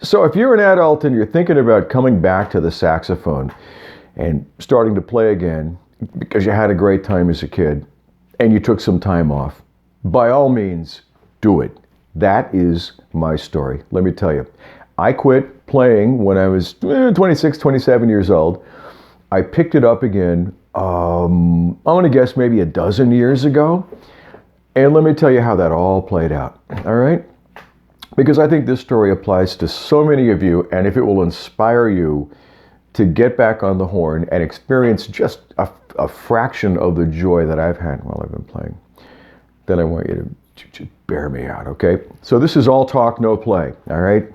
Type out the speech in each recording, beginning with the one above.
So if you're an adult and you're thinking about coming back to the saxophone and starting to play again because you had a great time as a kid and you took some time off, by all means, do it. That is my story. Let me tell you. I quit playing when I was 26, 27 years old. I picked it up again, I'm going to guess maybe a dozen years ago. And let me tell you how that all played out. All right? Because I think this story applies to so many of you, and if it will inspire you to get back on the horn and experience just a fraction of the joy that I've had while I've been playing, then I want you to bear me out, okay? So this is all talk, no play, all right?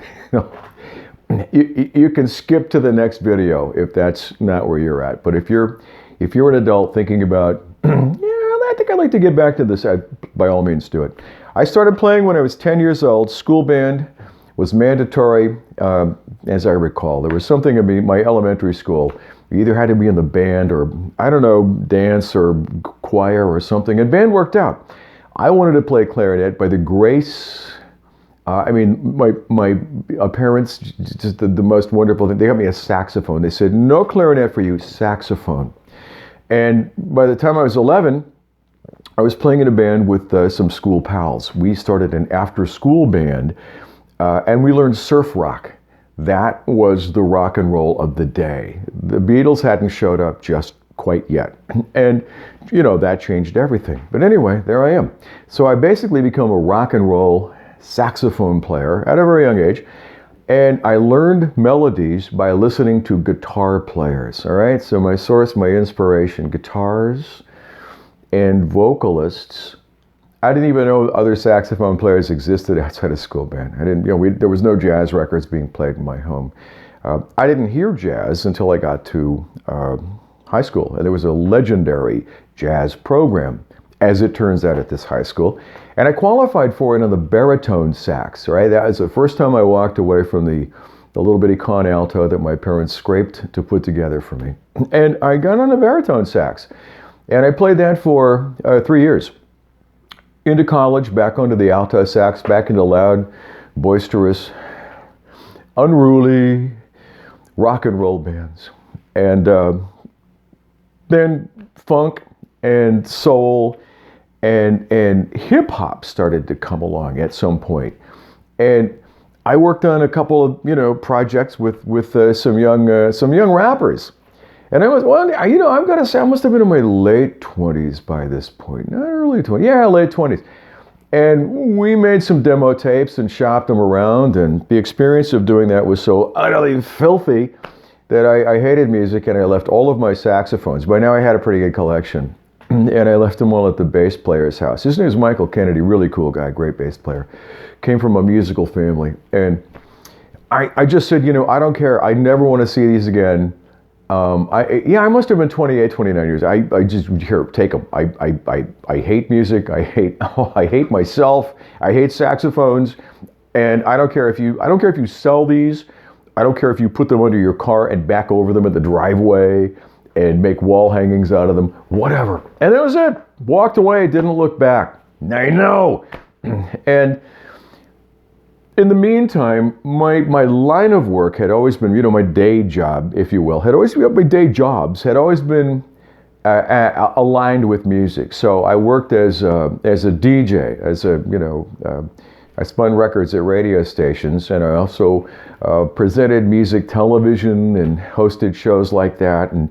You can skip to the next video if that's not where you're at. But if you're an adult thinking about, yeah, I think I'd like to get back to this, by all means do it. I started playing when I was 10 years old. School band was mandatory, as I recall. There was something in my elementary school. You either had to be in the band or, I don't know, dance or choir or something. And band worked out. I wanted to play clarinet. By the grace, my parents, just the most wonderful thing, they got me a saxophone. They said, no clarinet for you, saxophone. And by the time I was 11, I was playing in a band with some school pals. We started an after-school band, and we learned surf rock. That was the rock and roll of the day. The Beatles hadn't showed up just quite yet. And, that changed everything. But anyway, there I am. So I basically become a rock and roll saxophone player at a very young age. And I learned melodies by listening to guitar players, all right? So my source, my inspiration, guitars and vocalists. I didn't even know other saxophone players existed outside of school band. I didn't, there was no jazz records being played in my home. I didn't hear jazz until I got to high school. And there was a legendary jazz program, as it turns out, at this high school. And I qualified for it on the baritone sax, right? That was the first time I walked away from the little bitty con alto that my parents scraped to put together for me. And I got on the baritone sax. And I played that for 3 years. Into college, back onto the alto sax, back into loud, boisterous, unruly rock and roll bands. And then funk and soul and hip hop started to come along at some point. And I worked on a couple of projects with some young rappers. And I was, I've got to say, I must have been in my late 20s by this point. Not early 20s. Yeah, late 20s. And we made some demo tapes and shopped them around. And the experience of doing that was so utterly filthy that I hated music, and I left all of my saxophones. By now I had a pretty good collection. And I left them all at the bass player's house. His name is Michael Kennedy, really cool guy, great bass player. Came from a musical family. And I just said, I don't care. I never want to see these again. I must have been 28, 29 years. I just, here, take them. I hate music. I hate myself. I hate saxophones. And I don't care if you sell these. I don't care if you put them under your car and back over them at the driveway and make wall hangings out of them, whatever. And that was it. Walked away, didn't look back. I know. And in the meantime, my line of work had always been, my day job, if you will, my day jobs had always been aligned with music. So I worked as a DJ, I spun records at radio stations, and I also presented music television and hosted shows like that, and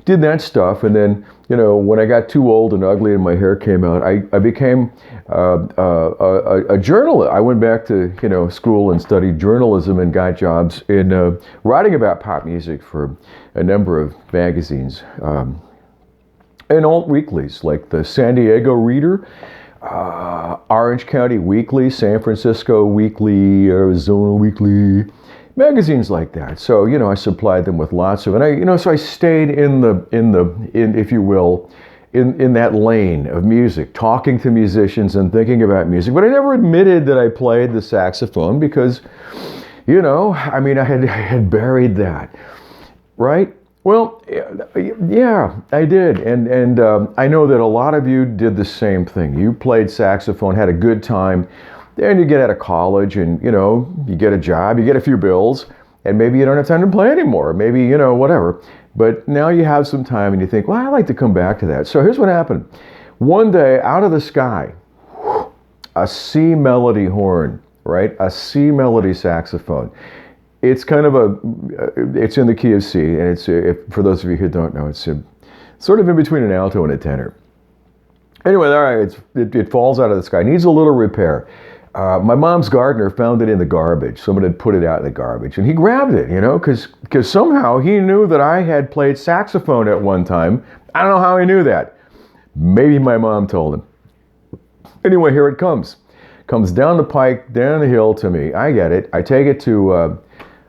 did that stuff. And then, when I got too old and ugly and my hair came out, I became a journalist. I went back to school and studied journalism and got jobs in writing about pop music for a number of magazines and alt weeklies like the San Diego Reader, Orange County Weekly, San Francisco Weekly, Arizona Weekly, magazines like that. So I supplied them with lots of, and so I stayed in if you will, in that lane of music, talking to musicians and thinking about music. But I never admitted that I played the saxophone because, I had buried that, right? Well, yeah, I did. And I know that a lot of you did the same thing. You played saxophone, had a good time. Then you get out of college and, you get a job, you get a few bills, and maybe you don't have time to play anymore. Maybe, whatever. But now you have some time and you think, well, I'd like to come back to that. So here's what happened. One day, out of the sky, a C melody horn, right? A C melody saxophone. It's kind of it's in the key of C, and it's, for those of you who don't know, it's sort of in between an alto and a tenor. Anyway, all right, it falls out of the sky. It needs a little repair. My mom's gardener found it in the garbage. Someone had put it out in the garbage, and he grabbed it, because somehow he knew that I had played saxophone at one time. I don't know how he knew that. Maybe my mom told him. Anyway, here it comes. Comes down the pike, down the hill to me. I get it. I take it to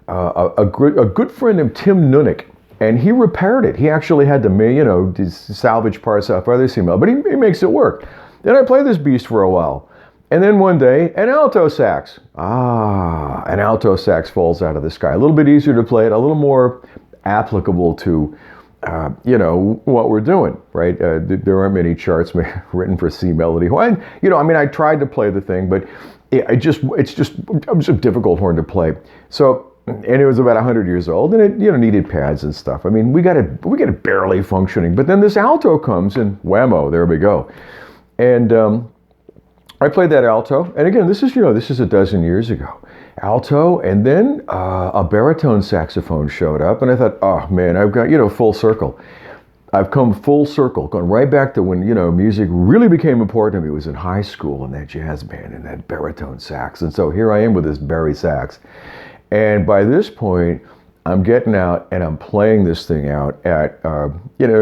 a good friend named Tim Nunick, and he repaired it. He actually had to, salvage parts off other C-mel, but he makes it work. Then I play this beast for a while. And then one day, an alto sax. An alto sax falls out of the sky. A little bit easier to play it, a little more applicable to, what we're doing, right? There aren't many charts written for C melody. I tried to play the thing, but it's just a difficult horn to play. So, and it was about 100 years old, and it, needed pads and stuff. We got it barely functioning. But then this alto comes, and whammo, there we go. And I played that alto, and again, this is a dozen years ago. Alto, and then a baritone saxophone showed up, and I thought, oh man, I've got, full circle. I've come full circle, gone right back to when, music really became important to me. It was in high school, and that jazz band, and that baritone sax. And so here I am with this bari sax. And by this point, I'm getting out, and I'm playing this thing out at, a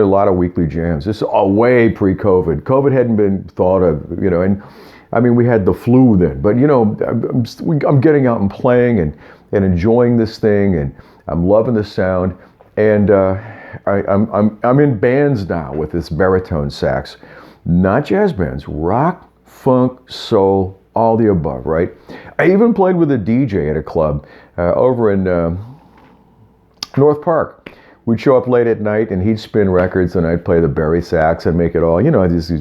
lot of weekly jams. This is way pre-COVID. COVID hadn't been thought of, and we had the flu then, but I'm getting out and playing and enjoying this thing, and I'm loving the sound, and I'm in bands now with this baritone sax, not jazz bands, rock, funk, soul, all the above, right? I even played with a DJ at a club over in North Park. We'd show up late at night, and he'd spin records, and I'd play the bari sax and make it all, just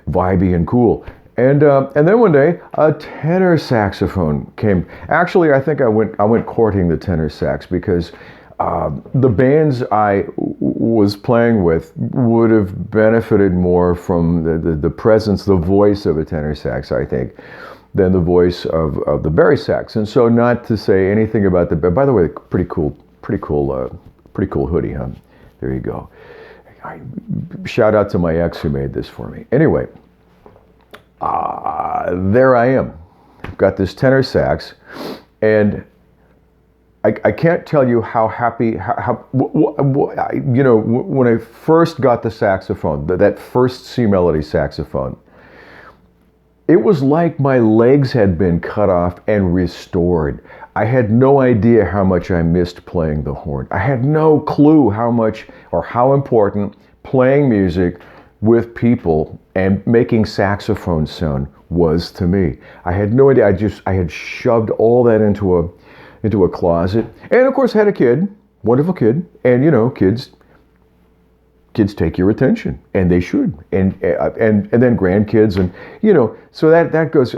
vibey and cool. And then one day, a tenor saxophone came. Actually, I think I went courting the tenor sax because the bands I was playing with would have benefited more from the presence, the voice of a tenor sax, I think, than the voice of the bari sax. And so, not to say anything about by the way, pretty cool hoodie, huh? There you go. Shout out to my ex who made this for me. Anyway. There I am. I've got this tenor sax, and I can't tell you how happy, when I first got the saxophone, that first C melody saxophone, it was like my legs had been cut off and restored. I had no idea how much I missed playing the horn. I had no clue how much or how important playing music with people and making saxophone sound was to me. I had no idea. I had shoved all that into a closet, and of course had a kid, wonderful kid, and kids take your attention, and they should, and then grandkids, and so that goes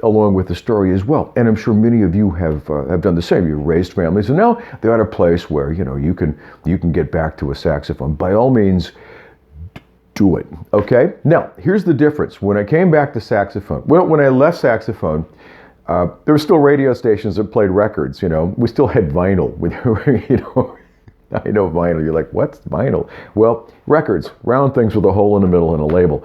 along with the story as well. And I'm sure many of you have done the same. You raised families, and now they're at a place where you can get back to a saxophone. By all means, do it. Okay? Now, here's the difference. When I came back to saxophone, when I left saxophone, there were still radio stations that played records. We still had vinyl. I know vinyl. You're like, what's vinyl? Well, records, round things with a hole in the middle and a label.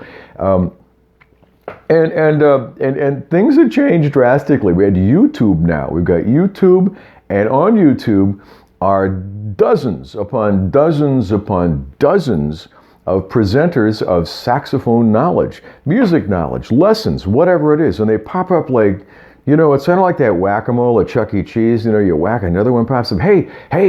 And things have changed drastically. We had YouTube now. We've got YouTube, and on YouTube are dozens upon dozens upon dozens of presenters of saxophone knowledge, music knowledge, lessons, whatever it is. And they pop up like, it's kind of like that whack-a-mole at Chuck E. Cheese. You whack, another one pops up. Hey,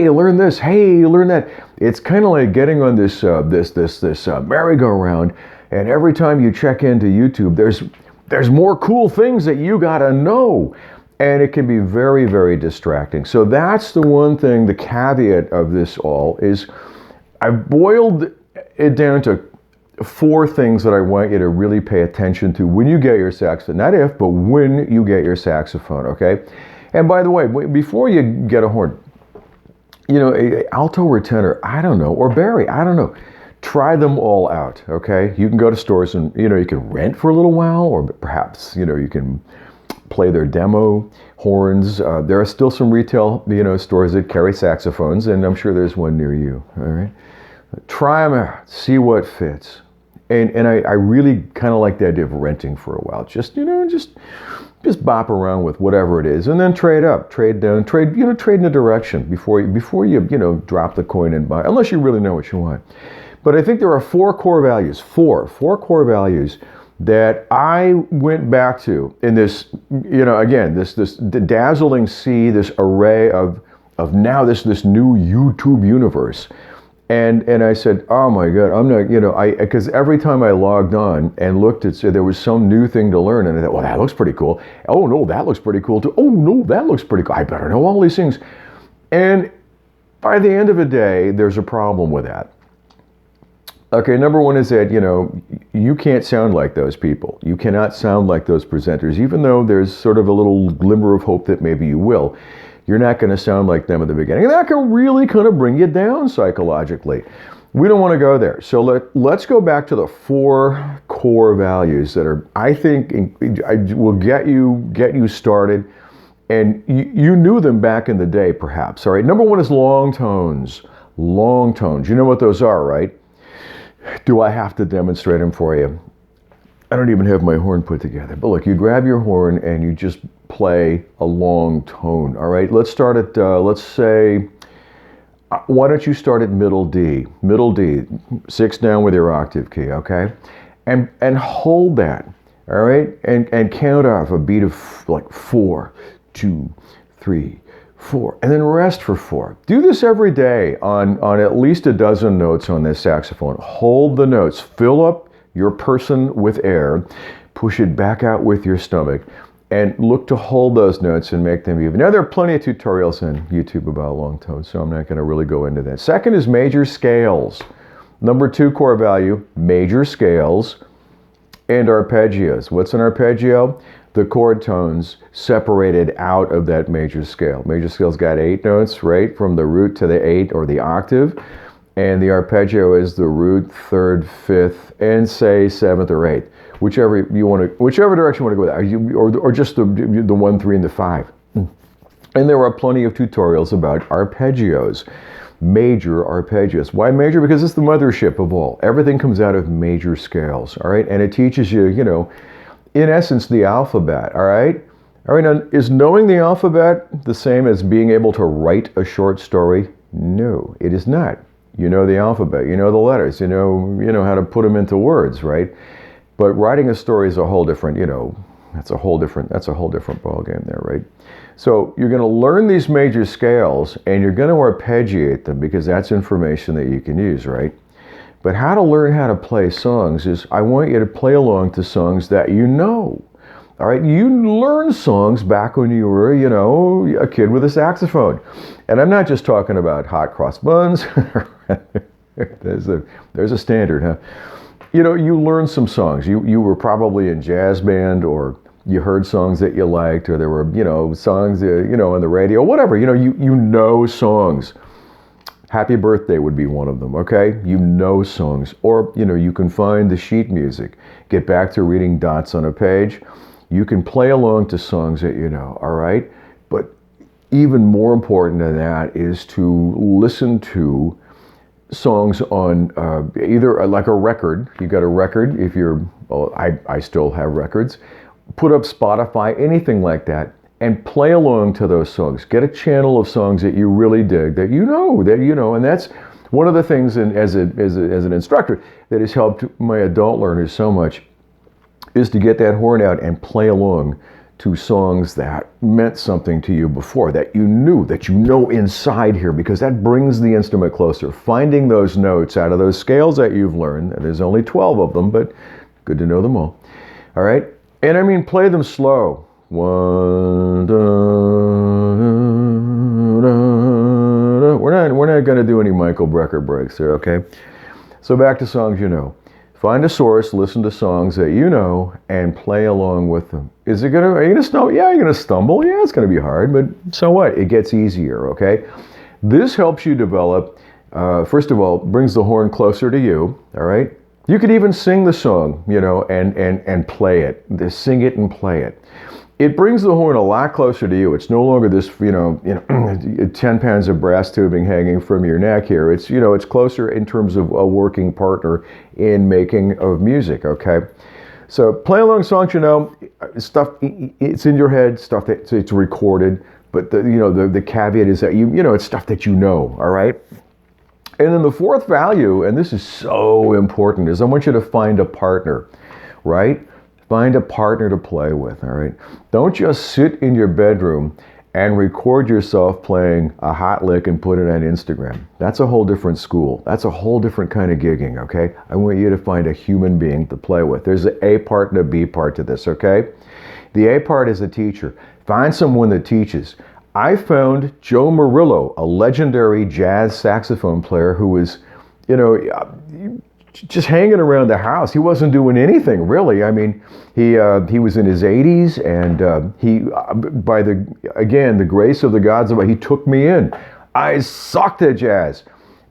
learn this. Hey, learn that. It's kind of like getting on this merry-go-round. And every time you check into YouTube, there's more cool things that you gotta know. And it can be very, very distracting. So that's the one thing, the caveat of this all is I've boiled it down to 4 things that I want you to really pay attention to when you get your saxophone. Not if, but when you get your saxophone, okay? And by the way, before you get a horn, you know, a alto or tenor, I don't know, or bari, I don't know. Try them all out, okay? You can go to stores and, you know, you can rent for a little while, or perhaps, you know, you can play their demo horns. There are still some retail, you know, stores that carry saxophones, and I'm sure there's one near you, all right? Try them out, see what fits. And I really kind of like the idea of renting for a while. Just, you know, just bop around with whatever it is, and then trade up, trade down, trade in a direction before you, you know, drop the coin and buy, unless you really know what you want. But I think there are 4 core values, four core values that I went back to in this, you know, again, this dazzling sea, this array of now this new YouTube universe. And I said, oh my God, I'm not, you know, because every time I logged on and looked at, so there was some new thing to learn, and I thought, well, that looks pretty cool. Oh no, that looks pretty cool too. Oh no, that looks pretty cool. I better know all these things. And by the end of the day, there's a problem with that. Okay, number one is that, you know, you can't sound like those people. You cannot sound like those presenters, even though there's sort of a little glimmer of hope that maybe you will. You're not going to sound like them at the beginning. And that can really kind of bring you down psychologically. We don't want to go there. So let's go back to the 4 core values that are, I think, will get you started. And you knew them back in the day, perhaps. All right. Number 1 is long tones. Long tones. You know what those are, right? Do I have to demonstrate them for you? I don't even have my horn put together. But look, you grab your horn and you just play a long tone. All right, let's start at, let's say, why don't you start at middle D? Middle D, 6 down with your octave key, okay? And hold that, all right? And count off a beat of like 4, 2, 3, 4, and then rest for 4. Do this every day on at least a dozen notes on this saxophone. Hold the notes, fill up your person with air, push it back out with your stomach, and look to hold those notes and make them even. Now, there are plenty of tutorials on YouTube about long tones, so I'm not going to really go into that. Second is major scales. Number 2 core value, major scales and arpeggios. What's an arpeggio? The chord tones separated out of that major scale. Major scale's got 8 notes, right, from the root to the 8 or the octave. And the arpeggio is the root, 3rd, 5th, and say 7th or 8th, whichever direction you want to go with, or just the 1, 3, and the 5. And there are plenty of tutorials about arpeggios, major arpeggios. Why major? Because it's the mothership of all. Everything comes out of major scales, all right? And it teaches you, you know, in essence, the alphabet, all right? All right, now, is knowing the alphabet the same as being able to write a short story? No, it is not. You know the alphabet, you know the letters, you know how to put them into words, right? But writing a story is a whole different, you know, that's a whole different ballgame there, right? So you're going to learn these major scales and you're going to arpeggiate them because that's information that you can use, right? But how to learn how to play songs is I want you to play along to songs that you know. All right, you learned songs back when you were, you know, a kid with a saxophone. And I'm not just talking about hot cross buns. There's a standard, huh? You know, you learned some songs. You were probably in jazz band, or you heard songs that you liked, or there were, you know, songs, you know, on the radio, whatever. You know, you know songs. Happy Birthday would be one of them, okay? You know songs. Or, you know, you can find the sheet music. Get back to reading dots on a page. You can play along to songs that you know, all right? But even more important than that is to listen to songs on either like a record. You got a record if you're, well, I still have records. Put up Spotify, anything like that, and play along to those songs. Get a channel of songs that you really dig, that you know, and that's one of the things as an instructor that has helped my adult learners so much, is to get that horn out and play along to songs that meant something to you before, that you know inside here, because that brings the instrument closer. Finding those notes out of those scales that you've learned, and there's only 12 of them, but good to know them all. All right? And I mean, play them slow. 1, da, da, da. We're not going to do any Michael Brecker breaks there, okay? So back to songs you know. Find a source, listen to songs that you know, and play along with them. Are you gonna stumble? Yeah, you're gonna stumble. Yeah, it's gonna be hard, but so what? It gets easier, okay? This helps you develop, first of all, brings the horn closer to you, all right? You could even sing the song, and play it. Sing it and play it. It brings the horn a lot closer to you. It's no longer this, 10 pounds of brass tubing hanging from your neck here. It's closer in terms of a working partner in making of music, okay? So play along songs, stuff, it's in your head, stuff that it's recorded, but the caveat is that it's stuff that you know, all right? And then the fourth value, and this is so important, is I want you to find a partner, right? Find a partner to play with, all right? Don't just sit in your bedroom and record yourself playing a hot lick and put it on Instagram. That's a whole different school. That's a whole different kind of gigging, okay? I want you to find a human being to play with. There's an A part and a B part to this, okay? The A part is a teacher. Find someone that teaches. I found Joe Murillo, a legendary jazz saxophone player who was, just hanging around the house. He wasn't doing anything really. I mean, he was in his 80s, and he, by the grace of the gods, he took me in. I sucked at jazz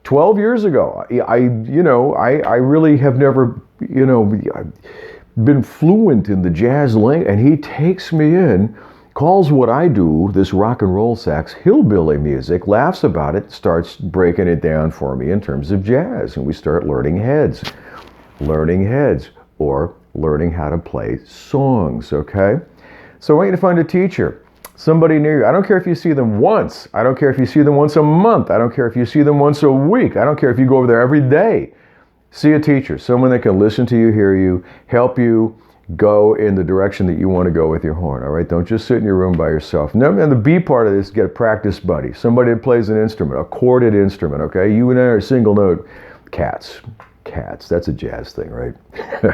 12 years ago. I really have never, been fluent in the jazz lane, and he takes me in, calls what I do, this rock and roll sax, hillbilly music, laughs about it, starts breaking it down for me in terms of jazz, and we start learning heads, or learning how to play songs, okay? So I want you to find a teacher, somebody near you. I don't care if you see them once. I don't care if you see them once a month. I don't care if you see them once a week. I don't care if you go over there every day. See a teacher, someone that can listen to you, hear you, help you go in the direction that you want to go with your horn, all right? Don't just sit in your room by yourself. And the B part of this is get a practice buddy, somebody that plays an instrument, a corded instrument, okay? You and I are single note. Cats, that's a jazz thing, right?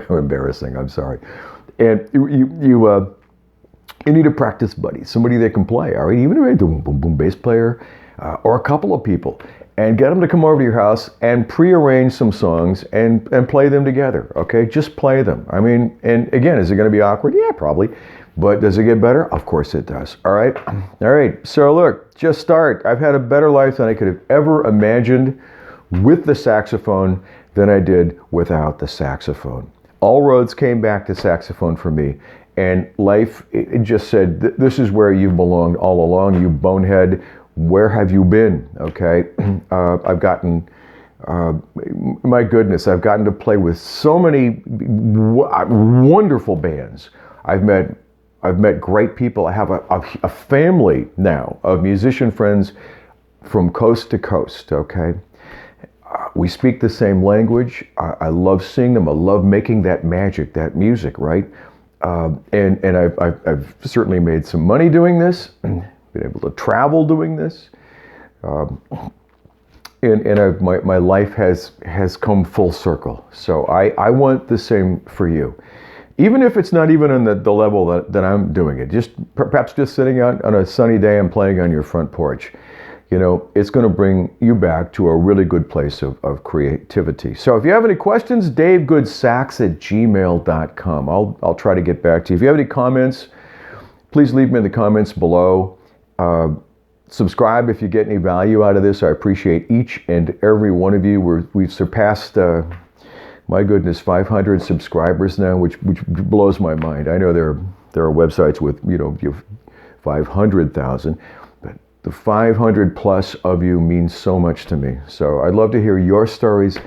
Embarrassing, I'm sorry. And you need a practice buddy, somebody that can play, all right? Even a boom, boom, boom bass player, or a couple of people, and get them to come over to your house and prearrange some songs and play them together, okay? Just play them. I mean, and again, is it gonna be awkward? Yeah, probably. But does it get better? Of course it does, all right? All right, so look, just start. I've had a better life than I could have ever imagined with the saxophone than I did without the saxophone. All roads came back to saxophone for me, and life, it just said, this is where you belonged all along, you bonehead. Where have you been? Okay, I've gotten, my goodness, I've gotten to play with so many wonderful bands. I've met great people. I have a family now of musician friends from coast to coast. Okay, we speak the same language. I love seeing them. I love making that magic, that music, right? And I've certainly made some money doing this. Been able to travel doing this, and my life has come full circle. So I want the same for you, even if it's not even on the level that I'm doing it. Just perhaps just sitting out on a sunny day and playing on your front porch. It's going to bring you back to a really good place of creativity. So if you have any questions, davegoodsax@gmail.com. I'll try to get back to you. If you have any comments, please leave them in the comments below. Subscribe if you get any value out of this. I appreciate each and every one of you. We've surpassed, my goodness, 500 subscribers now, which blows my mind. I know there are websites with 500,000, but the 500 plus of you means so much to me. So I'd love to hear your stories.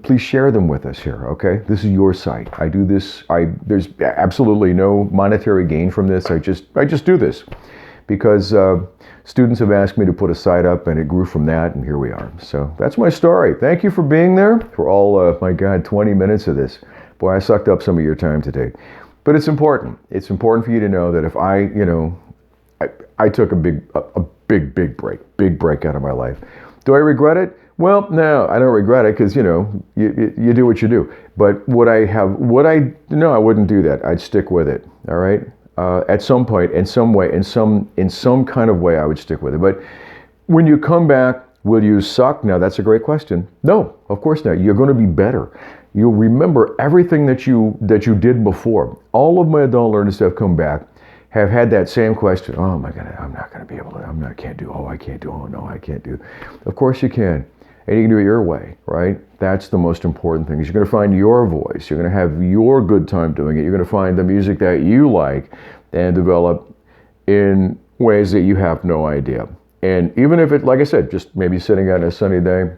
Please share them with us here, okay? This is your site. I do this. There's absolutely no monetary gain from this. I just do this because students have asked me to put a site up, and it grew from that, and here we are. So that's my story. Thank you for being there for all, my God, 20 minutes of this. Boy, I sucked up some of your time today. But it's important. It's important for you to know that if I took a big break out of my life. Do I regret it? Well, no, I don't regret it because, you do what you do. But I wouldn't do that. I'd stick with it, all right? At some point, in some way, in some kind of way, I would stick with it. But when you come back Will you suck? Now that's a great question. No, of course not. You're going to be better. You'll remember everything that you did before. All of my adult learners that have come back have had that same question. Oh my God, I'm not going to be able to. I can't do. Oh, I can't do. Oh no, I can't do. Of course you can, and you can do it your way, right? That's the most important thing. Is you're going to find your voice. You're going to have your good time doing it. You're going to find the music that you like, and develop in ways that you have no idea. And even if it, like I said, just maybe sitting on a sunny day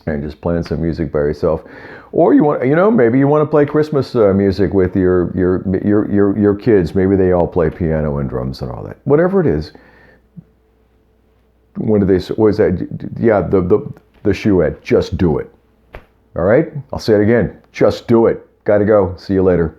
and just playing some music by yourself, or you want, maybe you want to play Christmas music with your kids. Maybe they all play piano and drums and all that. Whatever it is. What is that? Yeah, the shoeette. Just do it. All right. I'll say it again. Just do it. Got to go. See you later.